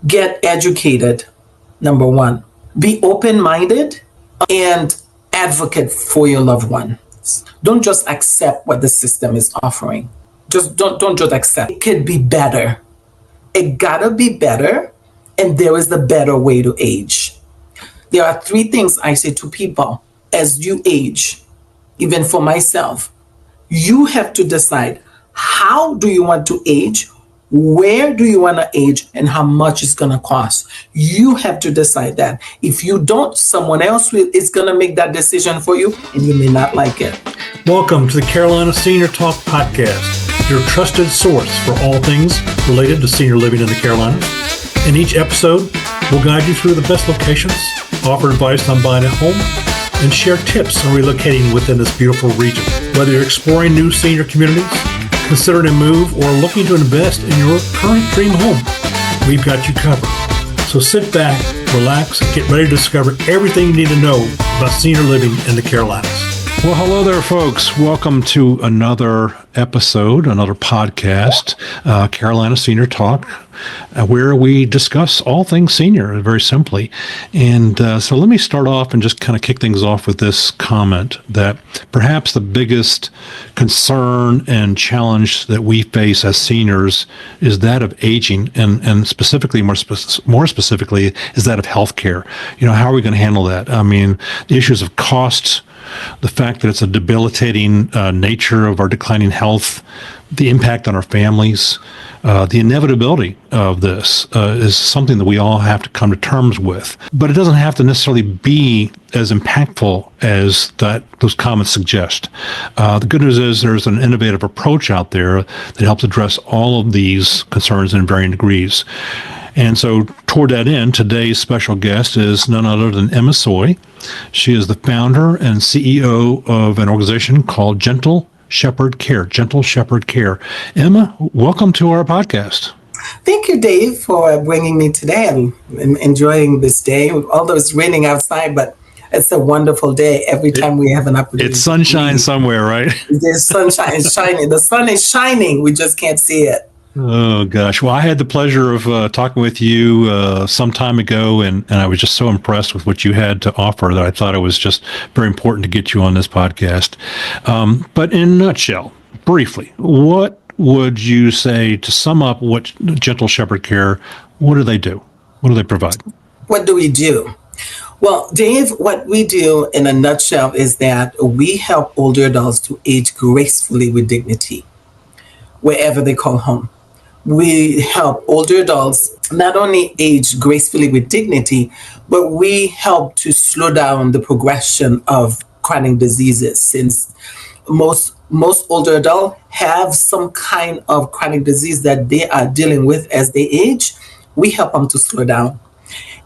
Get educated, number one. Be open-minded and advocate for your loved one. Don't just accept what the system is offering. Just don't just accept. It could be better. It gotta be better, and there is a better way to age. There are three things I say to people as you age, even for myself. You have to decide, how do you want to age? Where do you want to age, and how much it's going to cost? You have to decide that. If you don't, someone else is going to make that decision for you, and you may not like it. Welcome to the Carolina Senior Talk Podcast, your trusted source for all things related to senior living in the Carolinas. In each episode, we'll guide you through the best locations, offer advice on buying a home, and share tips on relocating within this beautiful region. Whether you're exploring new senior communities, considering a move, or looking to invest in your current dream home, we've got you covered. So sit back, relax, and get ready to discover everything you need to know about senior living in the Carolinas. Well, hello there, folks. Welcome to another episode, another podcast, Carolina Senior Talk, where we discuss all things senior, very simply. And so let me start off and just kind of kick things off with this comment that perhaps the biggest concern and challenge that we face as seniors is that of aging, and specifically, more specifically, is that of healthcare. You know, how are we going to handle that? I mean, the issues of costs, the fact that it's a debilitating nature of our declining health, the impact on our families, the inevitability of this is something that we all have to come to terms with. But it doesn't have to necessarily be as impactful as those comments suggest. The good news is there's an innovative approach out there that helps address all of these concerns in varying degrees. And so toward that end, today's special guest is none other than Emma Soy. She is the founder and CEO of an organization called Gentle Shepherd Care. Emma, welcome to our podcast. Thank you, Dave, for bringing me today. I'm enjoying this day, although it's raining outside, but it's a wonderful day every time we have an opportunity. It's sunshine somewhere, right? There's sunshine. It's shining. The sun is shining. We just can't see it. Oh, gosh. Well, I had the pleasure of talking with you some time ago, and I was just so impressed with what you had to offer that I thought it was just very important to get you on this podcast. But in a nutshell, briefly, what would you say to sum up what Gentle Shepherd Care, what do they do? What do they provide? What do we do? Well, Dave, what we do in a nutshell is that we help older adults to age gracefully with dignity, wherever they call home. We help older adults not only age gracefully with dignity, but we help to slow down the progression of chronic diseases, since most older adults have some kind of chronic disease that they are dealing with as they age. We help them to slow down.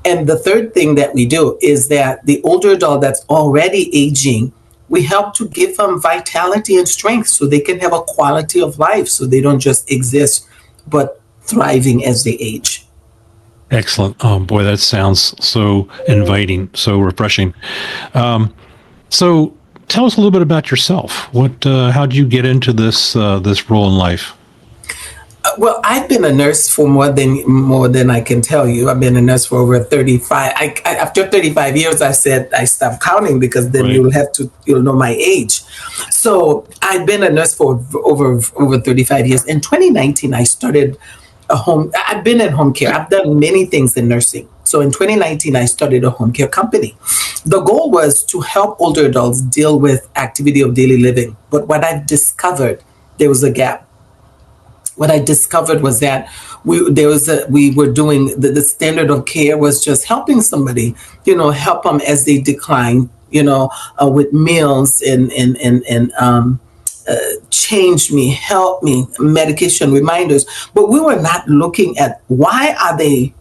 And the third thing that we do is that the older adult that's already aging, we help to give them vitality and strength so they can have a quality of life, so they don't just exist, but thriving as they age. Excellent. Oh, boy, that sounds so inviting, so refreshing. So tell us a little bit about yourself. How did you get into this role in life? Well, I've been a nurse for more than I can tell you. I've been a nurse for over 35. After 35 years, I said I stopped counting, because then right. You'll know my age. So I've been a nurse for over 35 years. In 2019, I started I've been in home care. I've done many things in nursing. So in 2019, I started a home care company. The goal was to help older adults deal with activity of daily living. But what I've discovered, there was a gap. What I discovered was that we were doing the standard of care was just helping somebody, help them as they decline, with meals and change me, help me, medication reminders. But we were not looking at why are they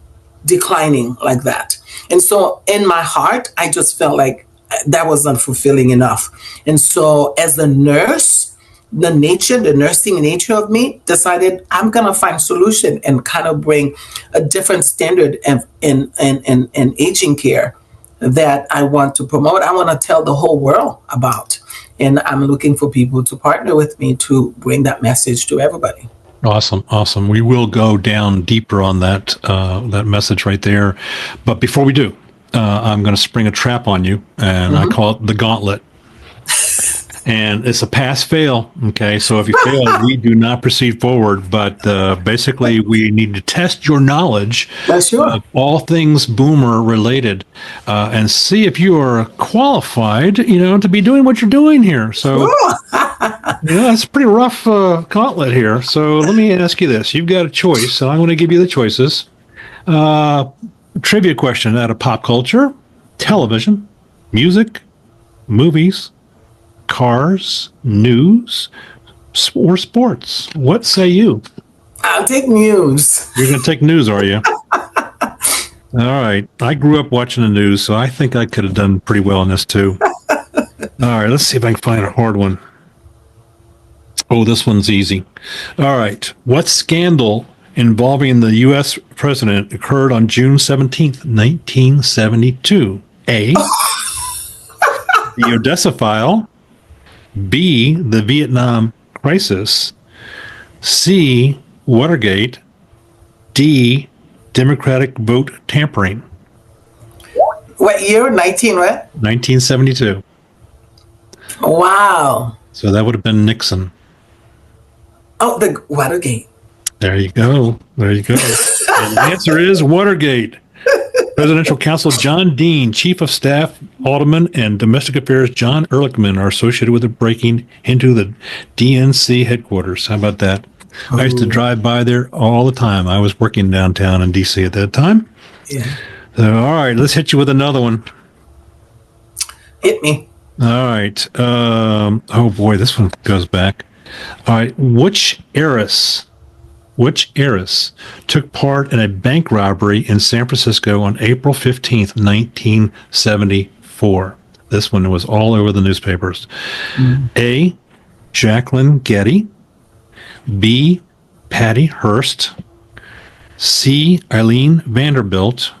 declining like that. And so in my heart, I just felt like that wasn't fulfilling enough. And so as a nurse, the nursing nature of me decided I'm going to find solution and kind of bring a different standard in aging care that I want to promote. I want to tell the whole world about. And I'm looking for people to partner with me to bring that message to everybody. Awesome, awesome. We will go down deeper on that message right there. But before we do, I'm going to spring a trap on you, and I call it the gauntlet. And it's a pass-fail. Okay, so if you fail, we do not proceed forward. But basically, we need to test your knowledge of all things boomer related, and see if you are qualified, to be doing what you're doing here. So, it's a pretty rough gauntlet here. So let me ask you this: you've got a choice, so I'm going to give you the choices. Trivia question out of pop culture, television, music, movies, cars, news, or sports. What say you? I'll take news. You're going to take news, are you? All right. I grew up watching the news, so I think I could have done pretty well in this too. All right. Let's see if I can find a hard one. Oh, this one's easy. All right. What scandal involving the U.S. president occurred on June 17th, 1972? A, the Odessa file. B, the Vietnam crisis. C, Watergate. D, Democratic vote tampering. What year? 19 what? 1972. Wow. So that would have been Nixon. Oh, the Watergate. There you go. There you go. And the answer is Watergate. Presidential Counsel John Dean, Chief of Staff Alderman, and Domestic Affairs John Ehrlichman are associated with the breaking into the DNC headquarters. How about that? Ooh. I used to drive by there all the time. I was working downtown in D.C. at that time. Yeah. So, all right, let's hit you with another one. Hit me. All right. Oh, boy, this one goes back. All right. Which heiress took part in a bank robbery in San Francisco on April 15th, 1974? This one was all over the newspapers. A, Jacqueline Getty. B, Patty Hearst. C, Eileen Vanderbilt.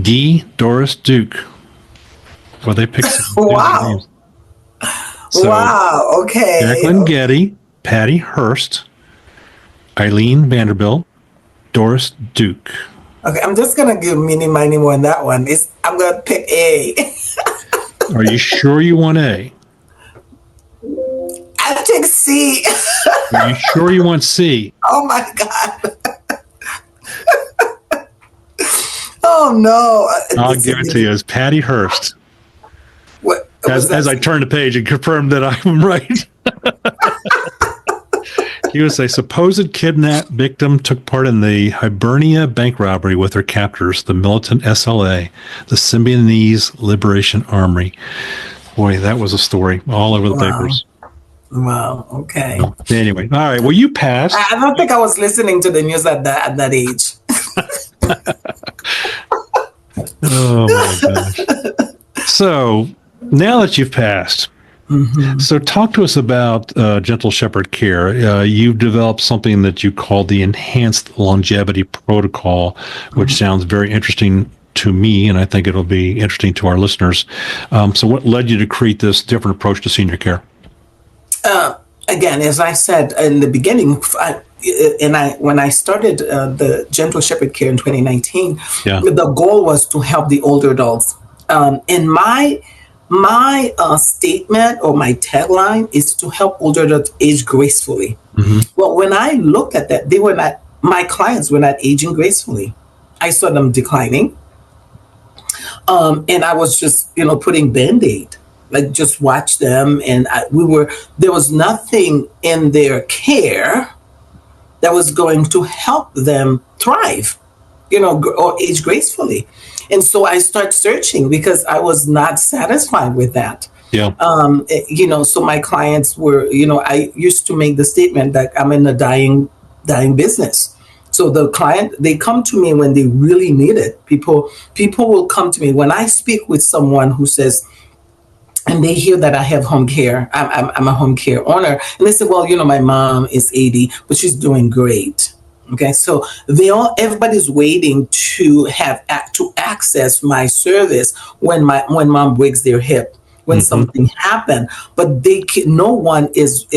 D, Doris Duke. Well, they picked some names. So, wow. Okay. Jacqueline Getty, Patty Hearst, Eileen Vanderbilt, Doris Duke. Okay, I'm just gonna give mini more on that one. I'm gonna pick A. Are you sure you want A? I'll take C. Are you sure you want C? Oh my God. Oh no. I'll give it to you. It's Patty Hearst. What, as I turn the page and confirm that I'm right. He was a supposed kidnapped victim, took part in the Hibernia bank robbery with her captors, the militant SLA, the Symbionese Liberation Army. Boy, that was a story all over the papers. Wow. Okay. Anyway, all right. Well, you passed. I don't think I was listening to the news at that age. Oh my gosh. So now that you've passed, so talk to us about Gentle Shepherd Care. You've developed something that you call the Enhanced Longevity Protocol, which sounds very interesting to me, and I think it'll be interesting to our listeners. So what led you to create this different approach to senior care? Again, as I said in the beginning, when I started the Gentle Shepherd Care in 2019, the goal was to help the older adults. And my statement or my tagline is to help older adults age gracefully. Well, when I looked at that, my clients were not aging gracefully. I saw them declining. And I was just, putting Band-Aid, like just watch them. And there was nothing in their care that was going to help them thrive, or age gracefully. And so I started searching because I was not satisfied with that. Yeah. So my clients were, I used to make the statement that I'm in a dying business. So the client, they come to me when they really need it. People will come to me when I speak with someone who says, and they hear that I have home care. I'm a home care owner. And they say, well, my mom is 80, but she's doing great. Okay, so everybody's waiting to access my service when mom breaks their hip, when something happened, but no one is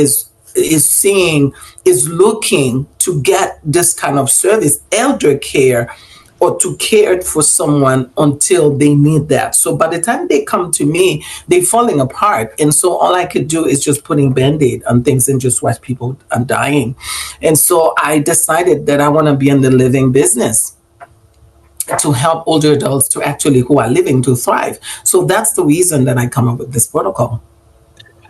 is looking to get this kind of service, elder care, or to care for someone until they need that. So by the time they come to me, they're falling apart. And so all I could do is just putting Band-Aid on things and just watch people dying. And so I decided that I want to be in the living business to help older adults to actually who are living to thrive. So that's the reason that I come up with this protocol.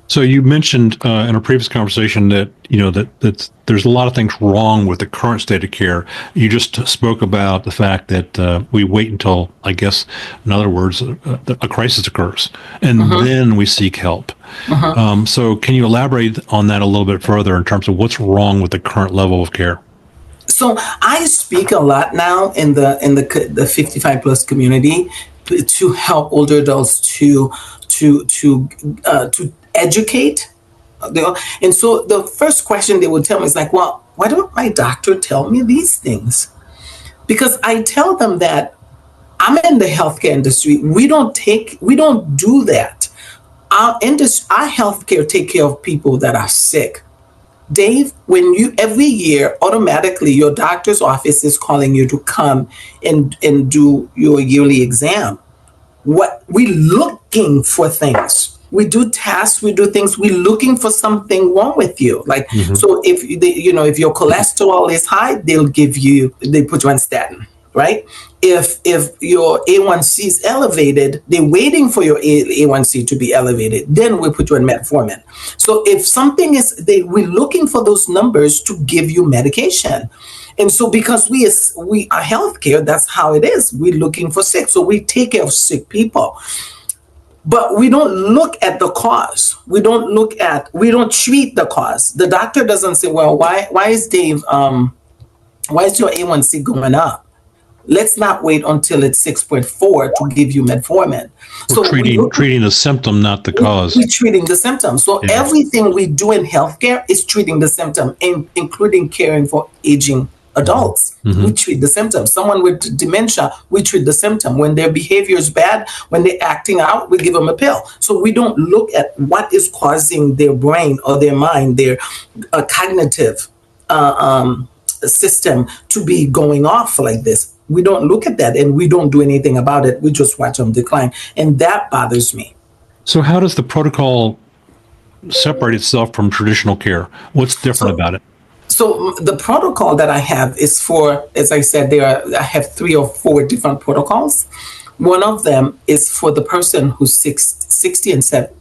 So you mentioned in a previous conversation that that there's a lot of things wrong with the current state of care. You just spoke about the fact that we wait until, I guess, in other words, a crisis occurs, and then we seek help. So can you elaborate on that a little bit further in terms of what's wrong with the current level of care? So I speak a lot now in the 55 plus community to help older adults to educate. And so the first question they would tell me is like, well, why don't my doctor tell me these things? Because I tell them that I'm in the healthcare industry. We don't do that. Our healthcare take care of people that are sick. Dave, every year, automatically your doctor's office is calling you to come and do your yearly exam. What we looking for things. We do tests, we do things, we're looking for something wrong with you. Like, so if if your cholesterol is high, they put you on statin, right? If your A1C is elevated, they're waiting for your A1C to be elevated, then we put you on metformin. So if something we're looking for those numbers to give you medication. And so because we are healthcare, that's how it is. We're looking for sick. So we take care of sick people. But we don't look at the cause. We don't treat the cause. The doctor doesn't say, well, why is Dave, why is your A1C going up? Let's not wait until it's 6.4 to give you metformin. So treating the symptom, not the cause. We're treating the symptom. So everything we do in healthcare is treating the symptom, including caring for aging adults. We treat the symptoms. Someone with dementia, we treat the symptom. When their behavior is bad, when they're acting out, we give them a pill. So we don't look at what is causing their brain or their mind, their cognitive system to be going off like this. We don't look at that, and we don't do anything about it. We just watch them decline. And that bothers me. So how does the protocol separate itself from traditional care? What's different about it? So the protocol that I have is for, as I said, I have 3 or 4 different protocols. One of them is for the person who's 60 and 70,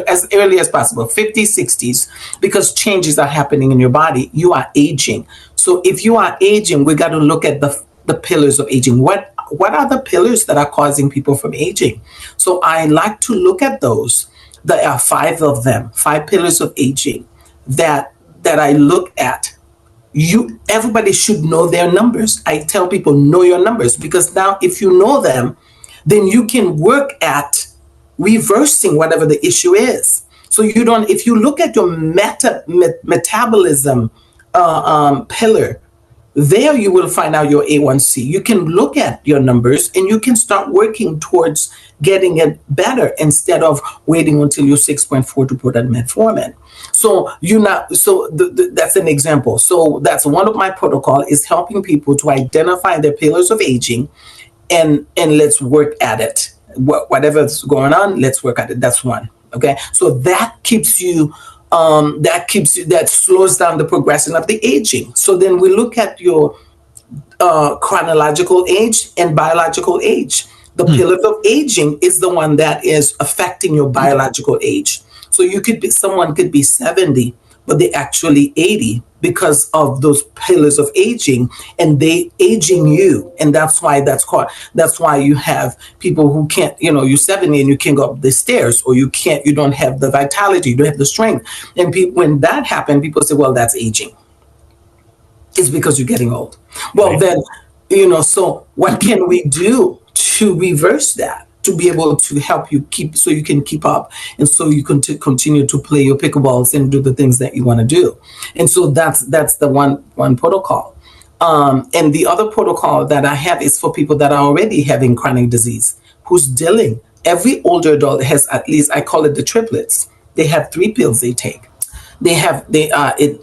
as early as possible, 50s, 60s, because changes are happening in your body. You are aging. So if you are aging, we got to look at the pillars of aging. What are the pillars that are causing people from aging? So I like to look at those. There are 5 of them, 5 pillars of aging that I look at. Everybody should know their numbers. I tell people, know your numbers, because now if you know them, then you can work at reversing whatever the issue is. So if you look at your metabolism pillar, there you will find out your A1C. You can look at your numbers and you can start working towards getting it better instead of waiting until you're 6.4 to put on metformin. So that's an example. So that's one of my protocol, is helping people to identify their pillars of aging and let's work at it. Whatever's going on, let's work at it. That's one. Okay. So that slows down the progression of the aging. So then we look at your chronological age and biological age. The pillar of aging is the one that is affecting your biological age. So someone could be 70, but they're actually 80 because of those pillars of aging, and they aging you. And that's why you have people who can't, you're 70 and you can't go up the stairs, or you don't have the vitality, you don't have the strength. And when that happens, people say, well, that's aging. It's because you're getting old. Well, then, so what can we do to reverse that, to be able to help you so you can keep up, and so you can continue to play your pickleballs and do the things that you want to do. And so that's the one protocol. And the other protocol that I have is for people that are already having chronic disease, who's every older adult has at least, I call it the triplets. They have 3 pills they take. the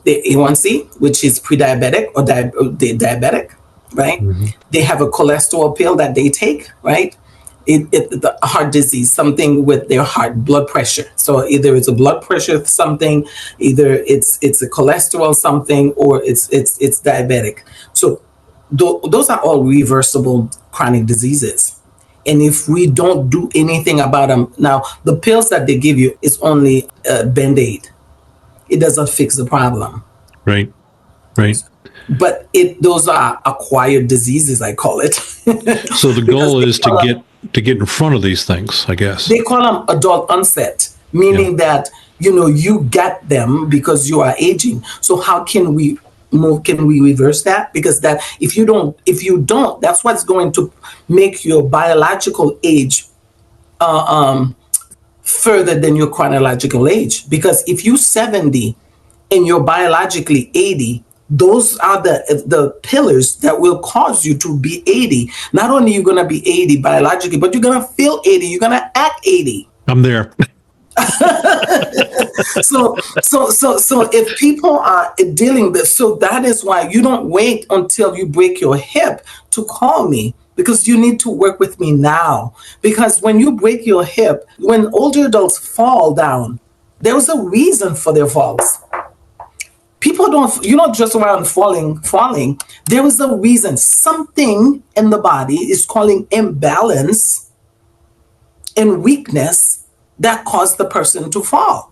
A1C, which is pre-diabetic or diabetic, right? They have a cholesterol pill that they take, right? The heart disease, something with their heart, blood pressure. So either it's a blood pressure something, either it's a cholesterol something, or it's diabetic. So those are all reversible chronic diseases. And if we don't do anything about them, now the pills that they give you is only a band-aid. It doesn't fix the problem. Right. Right. But those are acquired diseases, I call it. So the goal is to get in front of these things, I guess. They call them adult onset, meaning that you get them because you are aging. So how can we reverse that? Because that if you don't, that's what's going to make your biological age further than your chronological age. Because if you're 70 and you're biologically 80, those are the pillars that will cause you to be 80. Not only you're going to be 80 biologically, but you're going to feel 80. You're going to act 80. I'm there. So if people are dealing with, so that is why you don't wait until you break your hip to call me, because you need to work with me now. Because when you break your hip, when older adults fall down, there's a reason for their falls. You're not just around falling. There is a reason. Something in the body is calling imbalance and weakness that caused the person to fall.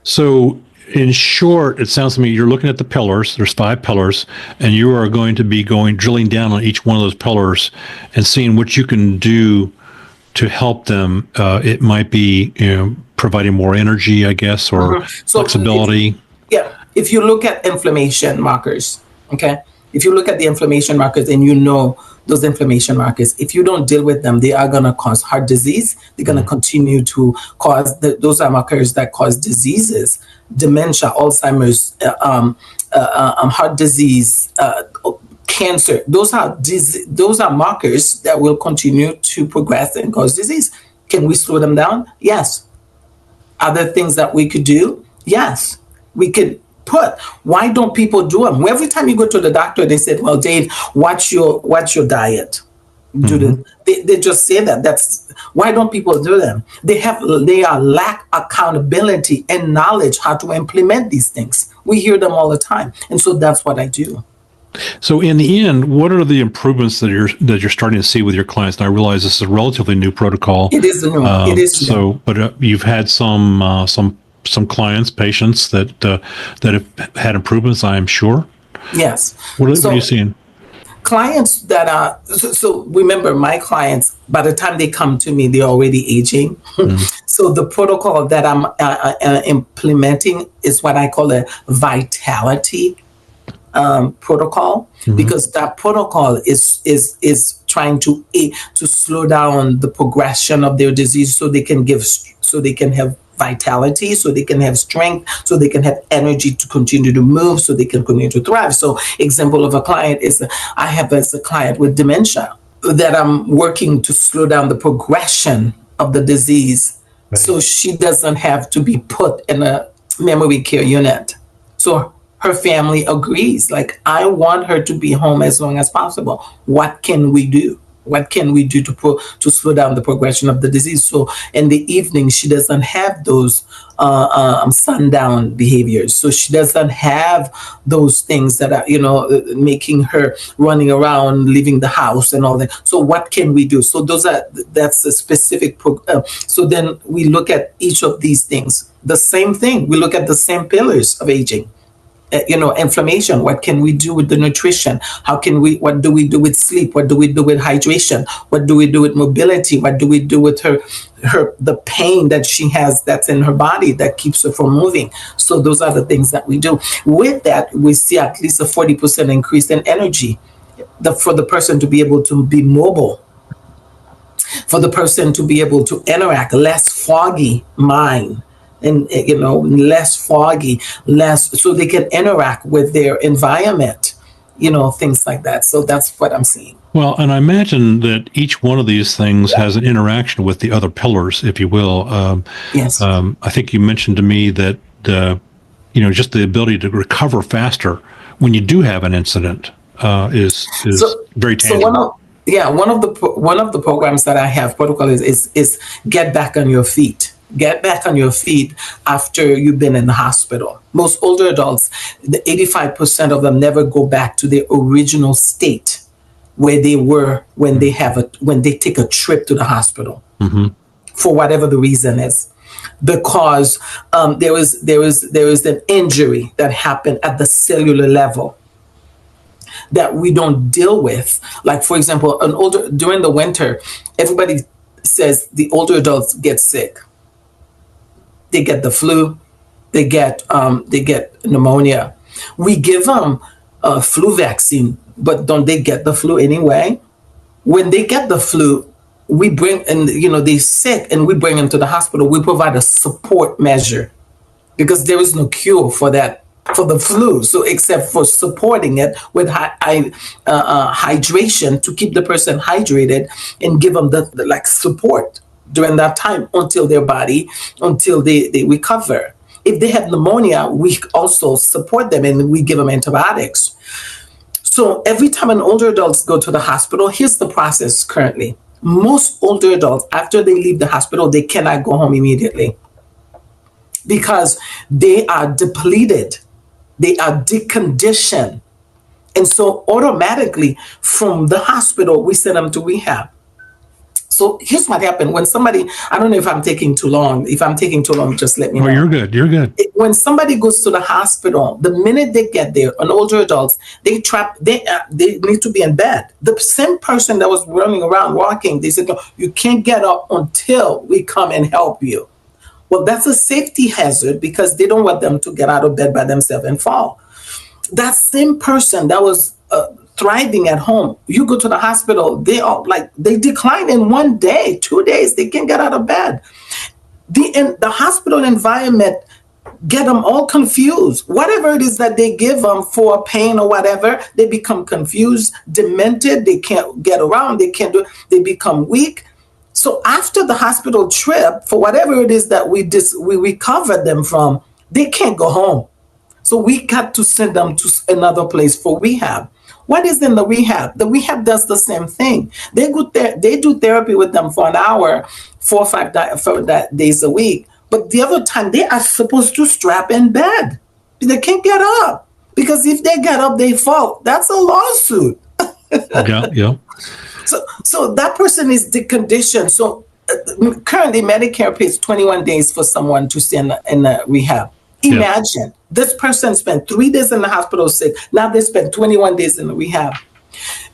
So in short, it sounds to me you're looking at the pillars. There's 5 pillars, and you are going to be drilling down on each one of those pillars and seeing what you can do to help them. It might be providing more energy, I guess, or flexibility. If you look at inflammation markers, okay? If you look at the inflammation markers and those inflammation markers, if you don't deal with them, they are going to cause heart disease. They're going to continue to cause, those are markers that cause diseases, dementia, Alzheimer's, heart disease, cancer. Those are markers that will continue to progress and cause disease. Can we slow them down? Yes. Are there things that we could do? Yes. We could why don't people do them? Every time you go to the doctor, they said, well, Dave, what's your diet? They just say that. That's why don't people do them? They are lack accountability and knowledge how to implement these things. We hear them all the time. And so that's what I do. So in the end, what are the improvements that you're starting to see with your clients? And I realize this is a relatively new protocol. It is new. It is new. But you've had some clients, patients that have had improvements, I am sure. Yes. What are you seeing? Clients that are, so remember, my clients, by the time they come to me, they're already aging. So the protocol that I'm implementing is what I call a vitality protocol, because that protocol is trying to slow down the progression of their disease, so they can have vitality, so they can have strength, so they can have energy to continue to move, so they can continue to thrive. So example of a client is, I have as a client with dementia that I'm working to slow down the progression of the disease, so she doesn't have to be put in a memory care unit. So her family agrees, like, I want her to be home as long as possible. What can we do? What can we do to slow down the progression of the disease? So in the evening, she doesn't have those sundown behaviors. So she doesn't have those things that are, making her running around, leaving the house and all that. So what can we do? So that's a specific. So then we look at each of these things. The same thing. We look at the same pillars of aging. Inflammation. What can we do with the nutrition? What do we do with sleep? What do we do with hydration? What do we do with mobility? What do we do with the pain that she has that's in her body that keeps her from moving? So those are the things that we do. With that, we see at least a 40% increase in energy for the person to be able to be mobile, for the person to be able to interact, less foggy mind. And less foggy, so they can interact with their environment, things like that. So that's what I'm seeing. Well, and I imagine that each one of these things has an interaction with the other pillars, if you will. Yes. I think you mentioned to me that just the ability to recover faster when you do have an incident is very So tangible. one of the programs that I have protocol is get back on your feet. Get back on your feet after you've been in the hospital. Most older adults, the 85% of them never go back to their original state where they were when they take a trip to the hospital, for whatever the reason is, because there is an injury that happened at the cellular level that we don't deal with. Like, for example, during the winter, everybody says the older adults get sick. They get the flu, they get pneumonia. We give them a flu vaccine, but don't they get the flu anyway? When they get the flu, we bring, and they're sick, and we bring them to the hospital. We provide a support measure because there is no cure for that, for the flu. So except for supporting it with hydration to keep the person hydrated and give them the like support during that time until they recover. If they have pneumonia, we also support them and we give them antibiotics. So every time an older adults go to the hospital, here's the process currently. Most older adults, after they leave the hospital, they cannot go home immediately because they are depleted, they are deconditioned. And so automatically from the hospital, we send them to rehab. So here's what happened when somebody, I don't know if I'm taking too long. If I'm taking too long, just let me know. Oh, you're good. You're good. When somebody goes to the hospital, the minute they get there, an older adults, they need to be in bed. The same person that was running around walking, they said, no, you can't get up until we come and help you. Well, that's a safety hazard because they don't want them to get out of bed by themselves and fall. That same person that was thriving at home, you go to the hospital, they decline in 1 day, 2 days, they can't get out of bed. The hospital environment get them all confused. Whatever it is that they give them for pain or whatever, they become confused, demented, they can't get around, they become weak. So after the hospital trip, for whatever it is that we recovered them from, they can't go home. So we got to send them to another place for rehab. What is in the rehab? The rehab does the same thing. They do therapy with them for an hour, 4 or 5 days a week. But the other time, they are supposed to strap in bed. They can't get up. Because if they get up, they fall. That's a lawsuit. Yeah. So that person is deconditioned. So currently, Medicare pays 21 days for someone to stay in the rehab. Imagine this person spent 3 days in the hospital sick. Now they spend 21 days in the rehab.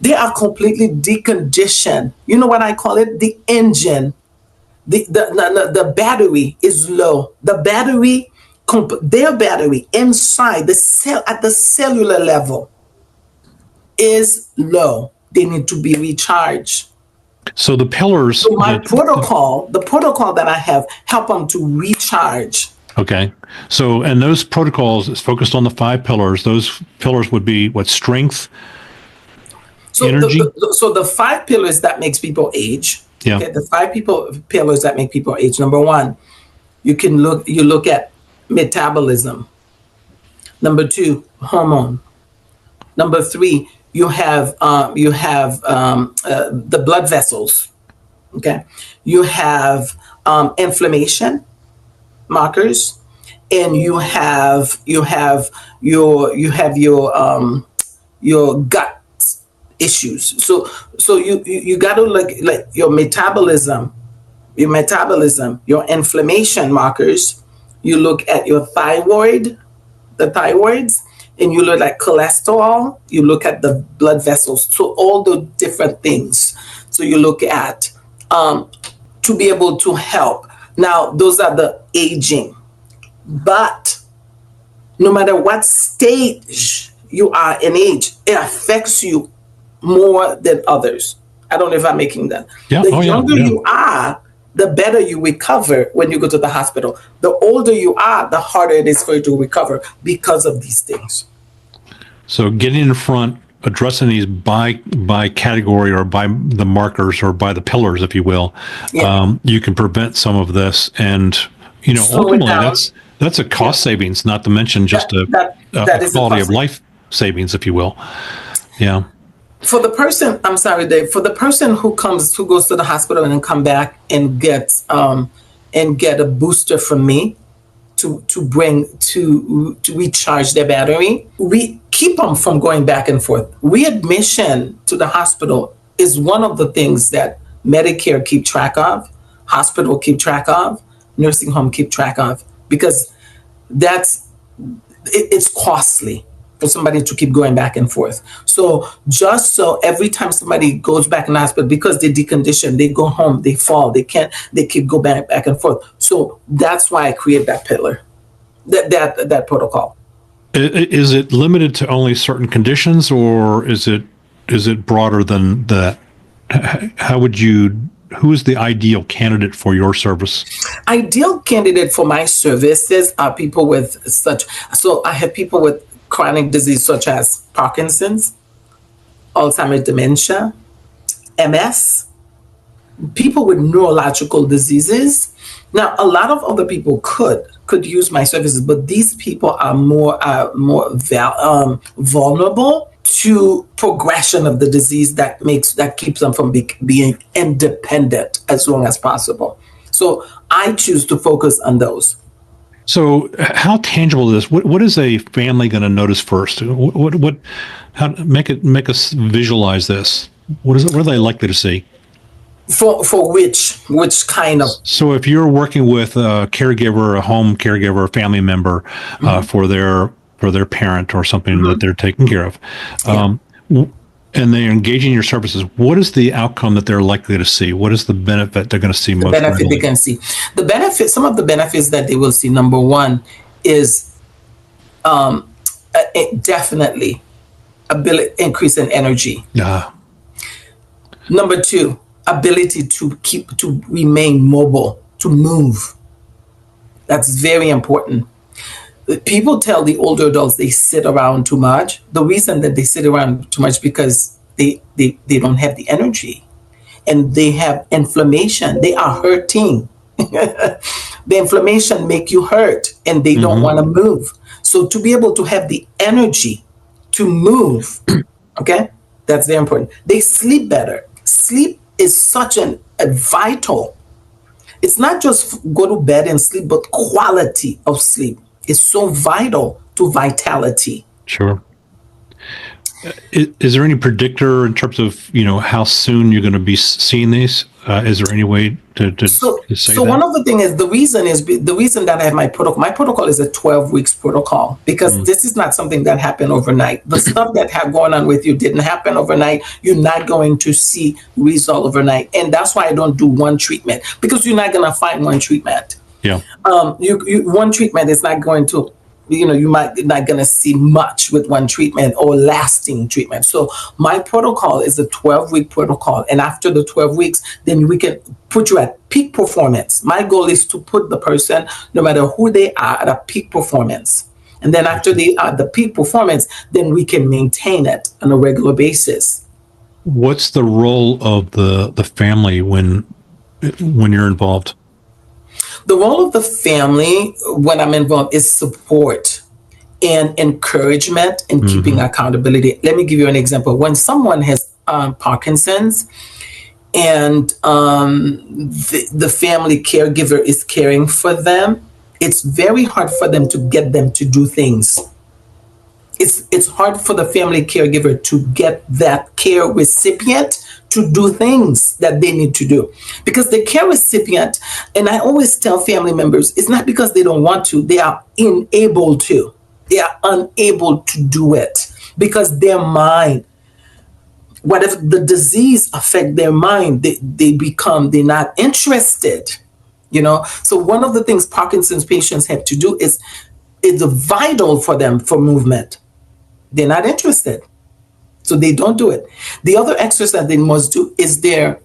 They are completely deconditioned. You know what I call it? The engine, the battery is low. The battery, their battery inside the cell at the cellular level is low. They need to be recharged. So the pillars. So my protocol, the protocol that I have, help them to recharge. Okay. So, and those protocols is focused on the 5 pillars. Those pillars would be what? Strength, energy? So the 5 pillars that makes people age. Yeah. Okay, the 5 pillars that make people age. Number 1, you look at metabolism. Number 2, hormone. Number 3, you have the blood vessels. Okay. You have inflammation markers, and you have your gut issues. So you got to look like your metabolism, your inflammation markers. You look at your thyroids, and you look at cholesterol. You look at the blood vessels. So all the different things. So you look at to be able to help. Now, those are the aging. But no matter what stage you are in age, it affects you more than others. I don't know if I'm making that. Yeah. The younger you are, the better you recover when you go to the hospital. The older you are, the harder it is for you to recover because of these things. So getting in front, addressing these by category or by the markers or by the pillars, if you will, you can prevent some of this. And ultimately, That's a cost savings, not to mention just That a is a quality of cost. life savings, if you will. Yeah. For the person, I'm sorry, Dave. For the person who goes to the hospital and then come back and get a booster from me to recharge their battery, we keep them from going back and forth. Readmission to the hospital is one of the things that Medicare keep track of, hospital keep track of, nursing home keep track of, because it's costly for somebody to keep going back and forth. So just so every time somebody goes back in the hospital, because they decondition, they go home, they fall, they keep go back and forth. So that's why I create that pillar, that protocol. Is it limited to only certain conditions, or is it broader than that? Who is the ideal candidate for your service? Ideal candidate for my services are people with so I have people with chronic disease such as Parkinson's, Alzheimer's dementia, MS, people with neurological diseases. Now, a lot of other people could use my services, but these people are more vulnerable to progression of the disease that keeps them from being independent as long as possible. So I choose to focus on those. So, how tangible is this? What is a family going to notice first? How make us visualize this? What are they likely to see? For which kind of? So, if you're working with a caregiver, a home caregiver, a family member for their parent or something that they're taking care of, and they're engaging your services, what is the outcome that they're likely to see? What is the benefit they're going to see most? The benefit they can see. Some of the benefits that they will see. Number one is definitely increase in energy. Number two, ability to remain mobile, to move. That's very important. People tell the older adults they sit around too much. The reason that they sit around too much because they don't have the energy, and they have inflammation. They are hurting. The inflammation make you hurt, and they don't want to move. So to be able to have the energy to move, okay, that's very important. They sleep better. Sleep is such a vital. It's not just go to bed and sleep, but quality of sleep is so vital to vitality. Sure. Is there any predictor in terms of how soon you're going to be seeing these? Is there any way to say that? One of the things is the reason that I have my protocol. My protocol is a 12 weeks protocol because this is not something that happened overnight. The stuff that have going on with you didn't happen overnight. You're not going to see result overnight, and that's why I don't do one treatment, because you're not going to find one treatment. Yeah. One treatment is not going to, you might not going to see much with one treatment or lasting treatment. So my protocol is a 12-week protocol. And after the 12 weeks, then we can put you at peak performance. My goal is to put the person, no matter who they are, at a peak performance. And then after they are at the peak performance, then we can maintain it on a regular basis. What's the role of the family when you're involved? The role of the family when I'm involved is support and encouragement and keeping accountability. Let me give you an example. When someone has Parkinson's and the family caregiver is caring for them, it's very hard for them to get them to do things. It's hard for the family caregiver to get that care recipient to do things that they need to do. Because the care recipient, and I always tell family members, it's not because they don't want to, they are unable to. They are unable to do it because their mind, whatever the disease affect their mind, they're not interested, So one of the things Parkinson's patients have to do is vital for them for movement. They're not interested. So they don't do it. The other exercise they must do is their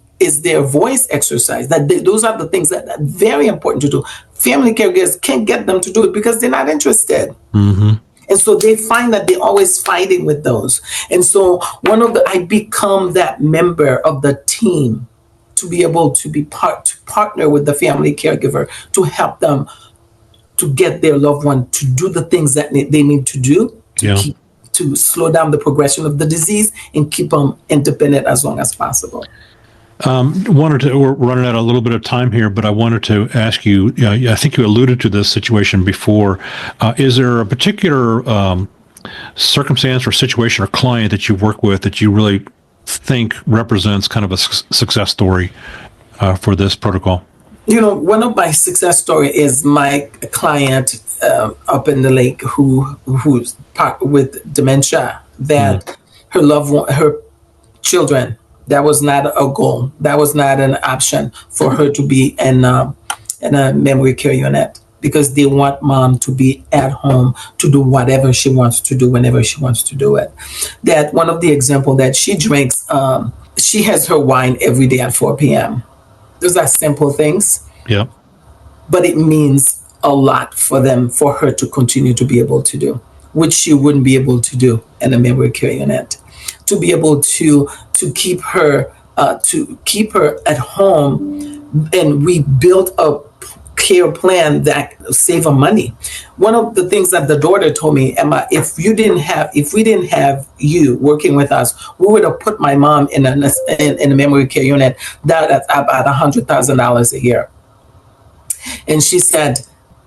voice exercise. Those are the things that are very important to do. Family caregivers can't get them to do it because they're not interested. And so they find that they're always fighting with those. And so I become that member of the team to be able to partner with the family caregiver to help them to get their loved one to do the things that they need to do Yeah. to slow down the progression of the disease and keep them independent as long as possible. We're running out a little bit of time here, but I wanted to ask you, I think you alluded to this situation before. Is there a particular circumstance or situation or client that you work with that you really think represents kind of a success story for this protocol? One of my success story is my client up in the lake who's with dementia, that her loved one, her children, that was not a goal. That was not an option for her to be in a memory care unit, because they want mom to be at home to do whatever she wants to do whenever she wants to do it. That one of the example that she drinks, she has her wine every day at 4 p.m. Those are simple things. Yeah. But it means a lot for them, for her to continue to be able to do, which she wouldn't be able to do in a memory care unit. To be able to keep her at home, and we built a care plan that save her money. One of the things that the daughter told me, Emma, if we didn't have you working with us, we would have put my mom in a memory care unit that's about $100,000 a year. And she said,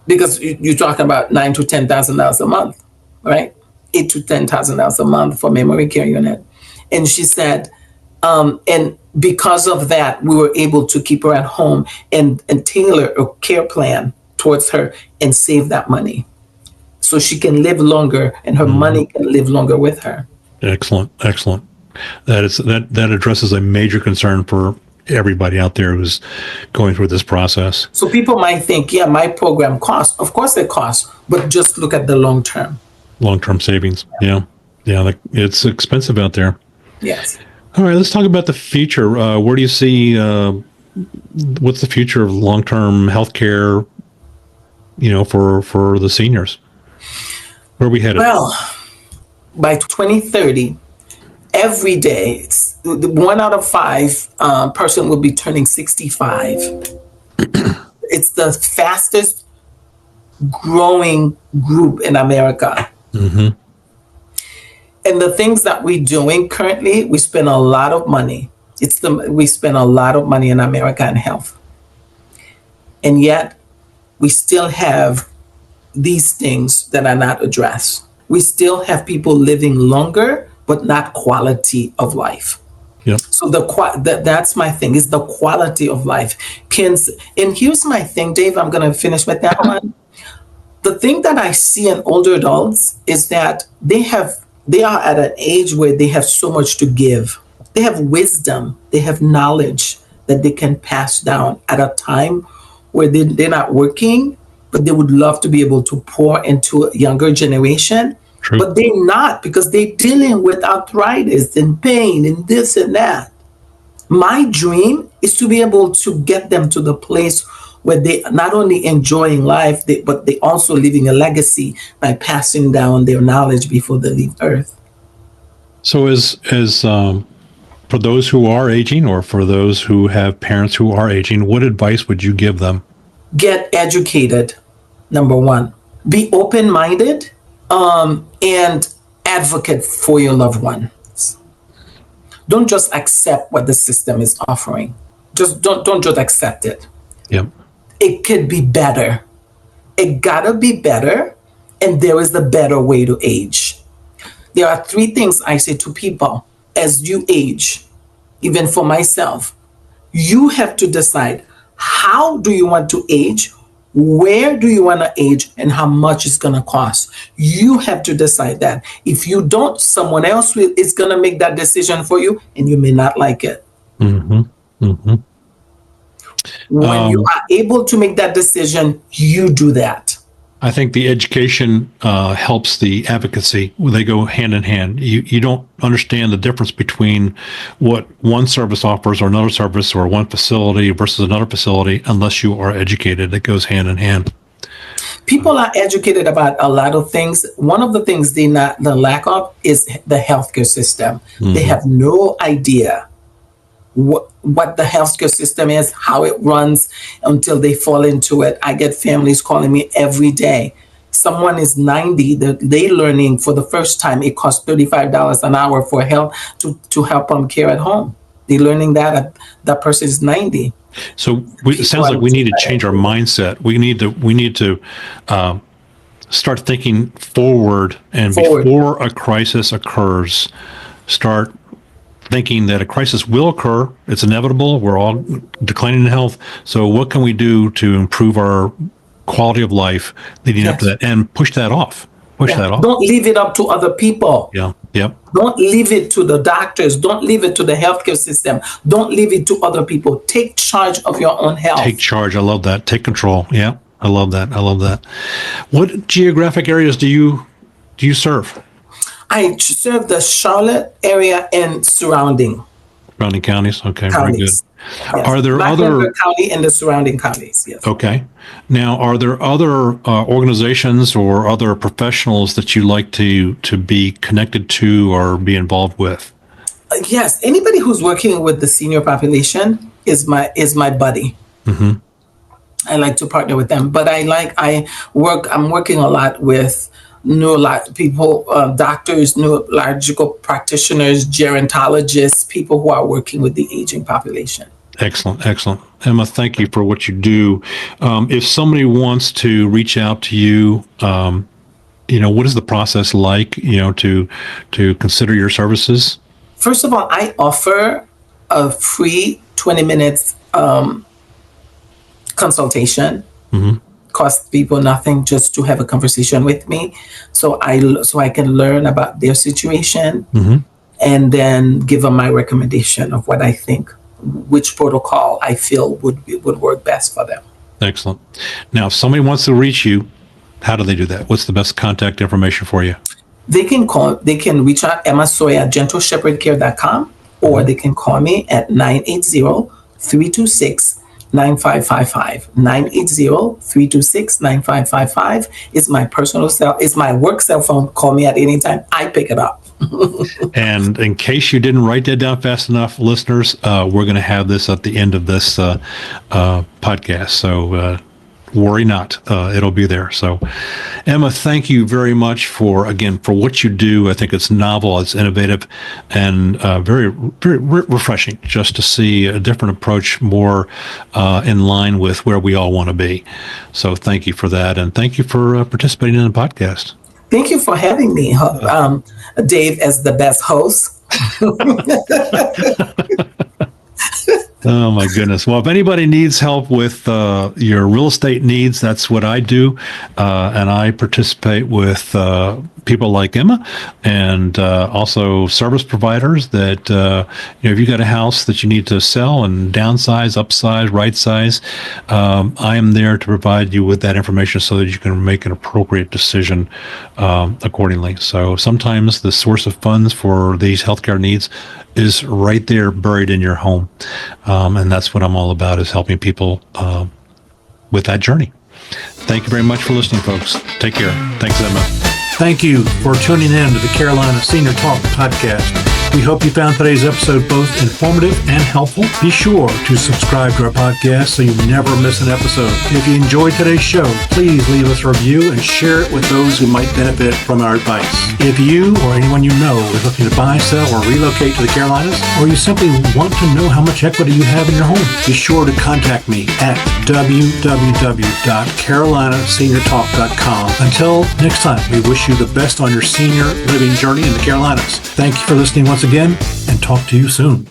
because you're talking about $9,000 to $10,000 a month, right? $8,000 to $10,000 a month for memory care unit. And she said, and because of that, we were able to keep her at home and tailor a care plan towards her and save that money, so she can live longer and her money can live longer with her. Excellent. That addresses a major concern for everybody out there who's going through this process. So people might think, yeah, my program costs. Of course it costs, but just look at the long-term savings. Yeah. It's expensive out there. Yes. All right, let's talk about the future. Where do you see, what's the future of long-term healthcare, for the seniors? Where are we headed? Well, by 2030, every day, 1 out of 5 person will be turning 65. It's the fastest growing group in America. Mm-hmm. And the things that we're doing currently, we spend a lot of money. We spend a lot of money in America on health. And yet, we still have these things that are not addressed. We still have people living longer, but not quality of life. Yep. So that's my thing, is the quality of life. And here's my thing, Dave, I'm going to finish with that one. The thing that I see in older adults is that they are at an age where they have so much to give. They have wisdom, they have knowledge that they can pass down at a time where they're not working, but they would love to be able to pour into a younger generation. True. But they're not, because they're dealing with arthritis and pain and this and that. My dream is to be able to get them to the place where they not only enjoying life, but they also leaving a legacy by passing down their knowledge before they leave Earth. So as for those who are aging, or for those who have parents who are aging, what advice would you give them? Get educated, number one. Be open-minded, and advocate for your loved ones. Don't just accept what the system is offering. Just don't just accept it. Yep. It could be better. It gotta be better, and there is a better way to age. There are 3 things I say to people as you age, even for myself. You have to decide, how do you want to age? Where do you want to age, and how much it's going to cost? You have to decide that. If you don't, someone else is going to make that decision for you, and you may not like it. Mm-hmm. Mm-hmm. When you are able to make that decision, you do that. I think the education helps the advocacy. They go hand in hand. You don't understand the difference between what one service offers or another service, or one facility versus another facility, unless you are educated. It goes hand in hand. People are educated about a lot of things. One of the things the lack of is the healthcare system. Mm-hmm. They have no idea what the healthcare system is, how it runs, until they fall into it. I get families calling me every day. Someone is 90, they learning for the first time it costs $35 an hour for help to help them care at home. They're learning that person is 90. So it sounds like we need to change our mindset. We need to start thinking forward, and before a crisis occurs, start thinking that a crisis will occur. It's inevitable. We're all declining in health. So what can we do to improve our quality of life leading up to that, and push that off? Don't leave it up to other people. Yeah. Yep. Don't leave it to the doctors. Don't leave it to the healthcare system. Don't leave it to other people. Take charge of your own health. Take charge. I love that. Take control. Yeah. I love that. What geographic areas do you serve? I serve the Charlotte area and surrounding counties. Okay, counties. Very good. Yes. Are there other county and the surrounding counties? Yes. Okay. Now, are there other organizations or other professionals that you like to be connected to or be involved with? Yes. Anybody who's working with the senior population is my buddy. Mm-hmm. I like to partner with them, but I'm working a lot with people, doctors, neurological practitioners, gerontologists, people who are working with the aging population. Excellent. Emma, thank you for what you do. If somebody wants to reach out to you, what is the process like, to consider your services? First of all, I offer a free 20 minutes consultation. Mm-hmm. Cost people nothing, just to have a conversation with me, so I can learn about their situation, mm-hmm. and then give them my recommendation of what I think, which protocol I feel would work best for them. Excellent. Now, if somebody wants to reach you, how do they do that? What's the best contact information for you? They can reach out Emma Soy at gentleshepherdcare.com, or they can call me at 980-326-9555. 980-326-9555 is my personal cell. It's my work cell phone. Call me at any time. I pick it up. And in case you didn't write that down fast enough, listeners, we're going to have this at the end of this podcast. So worry not. It'll be there. So, Emma, thank you very much for what you do. I think it's novel, it's innovative, and very, very refreshing just to see a different approach, more in line with where we all want to be. So thank you for that. And thank you for participating in the podcast. Thank you for having me, Dave, as the best host. Oh, my goodness. Well, if anybody needs help with your real estate needs, that's what I do. And I participate with people like Emma, and also service providers that, if you got a house that you need to sell and downsize, upsize, right size, I am there to provide you with that information so that you can make an appropriate decision accordingly. So sometimes the source of funds for these healthcare needs is right there buried in your home. And that's what I'm all about, is helping people with that journey. Thank you very much for listening, folks. Take care. Thanks, Emma. Thank you for tuning in to the Carolina Senior Talk podcast. We hope you found today's episode both informative and helpful. Be sure to subscribe to our podcast so you never miss an episode. If you enjoyed today's show, please leave us a review and share it with those who might benefit from our advice. If you or anyone you know is looking to buy, sell, or relocate to the Carolinas, or you simply want to know how much equity you have in your home, be sure to contact me at www.carolinaseniortalk.com. Until next time, we wish you the best on your senior living journey in the Carolinas. Thank you for listening once again, and talk to you soon.